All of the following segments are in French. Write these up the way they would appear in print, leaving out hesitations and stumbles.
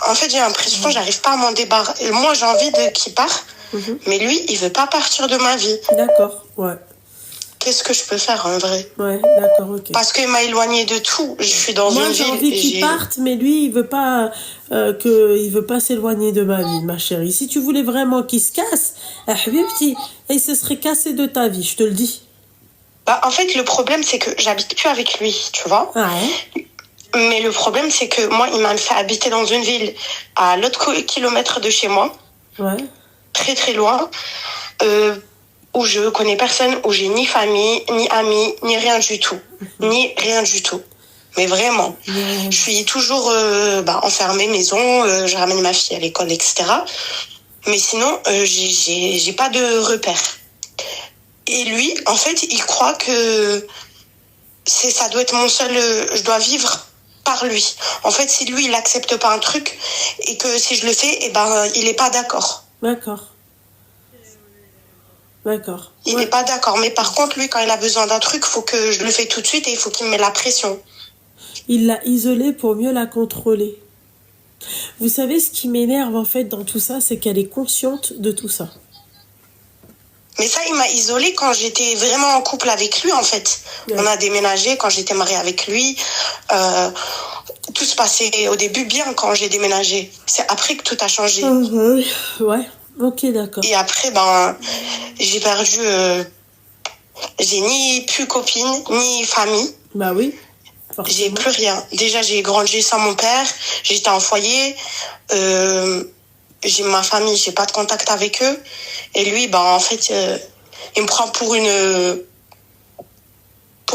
En fait, j'ai l'impression que j'arrive pas à m'en débarrasser. Moi, j'ai envie qu'il parte, mais lui, il veut pas partir de ma vie. D'accord, ouais. Qu'est-ce que je peux faire en vrai? Ouais, d'accord, ok. Parce qu'il m'a éloigné de tout. Je suis dans Moi, une j'ai ville envie et qu'il parte, mais lui, il veut pas il veut pas s'éloigner de ma vie, ma chérie. Si tu voulais vraiment qu'il se casse, petit, il se serait cassé de ta vie, je te le dis. Bah, en fait, le problème, c'est que j'habite plus avec lui, tu vois. Ouais. Mais le problème, c'est que moi, il m'a fait habiter dans une ville à l'autre kilomètre de chez moi. Ouais. Très, très loin. Où je connais personne, où j'ai ni famille, ni amis, ni rien du tout. Ni rien du tout. Mais vraiment. Je suis toujours enfermée maison, je ramène ma fille à l'école, etc. Mais sinon, j'ai pas de repères. Et lui, en fait, il croit que ça doit être mon seul... je dois vivre par lui. En fait, si lui, il accepte pas un truc, et que si je le fais, il est pas d'accord. D'accord. D'accord. Il n'est pas d'accord. Mais par contre, lui, quand il a besoin d'un truc, il faut que je le fais tout de suite et il faut qu'il me mette la pression. Il l'a isolée pour mieux la contrôler. Vous savez, ce qui m'énerve en fait dans tout ça, c'est qu'elle est consciente de tout ça. Mais ça, il m'a isolée quand j'étais vraiment en couple avec lui, en fait. Ouais. On a déménagé quand j'étais mariée avec lui. Tout se passait au début bien quand j'ai déménagé. C'est après que tout a changé. Ouais, ok, d'accord. Et après, j'ai perdu... j'ai ni plus copine, ni famille. Bah oui. Forcément. J'ai plus rien. Déjà, j'ai grandi sans mon père. J'étais en foyer. J'ai ma famille, j'ai pas de contact avec eux. Et lui, en fait, il me prend pour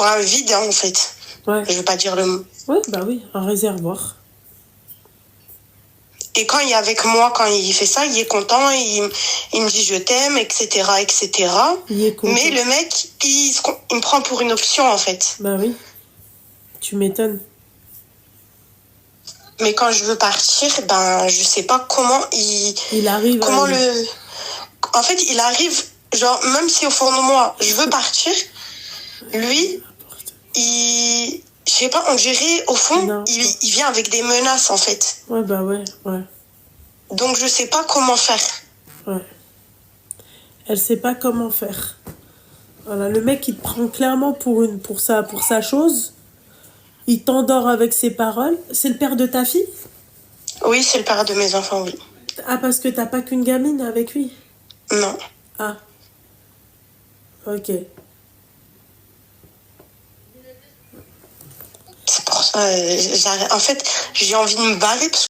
un vide, hein, en fait. Ouais. Je veux pas dire le mot. Ouais, bah oui, un réservoir. Et quand il est avec moi, quand il fait ça, il est content, il me dit je t'aime, etc., etc. Il est content. Mais le mec, il me prend pour une option, en fait. Bah oui. Tu m'étonnes. Mais quand je veux partir, je sais pas comment il arrive. Comment En fait, il arrive, genre, même si au fond de moi, je veux partir, lui, je sais pas, on dirait, au fond, il vient avec des menaces, en fait. Ouais, bah ouais. Donc, je sais pas comment faire. Ouais. Elle sait pas comment faire. Voilà, le mec, il te prend clairement pour sa chose. Il t'endort avec ses paroles. C'est le père de ta fille? Oui, c'est le père de mes enfants, oui. Ah, parce que t'as pas qu'une gamine avec lui? Non. Ah. Ok. C'est pour ça, en fait, j'ai envie de me barrer parce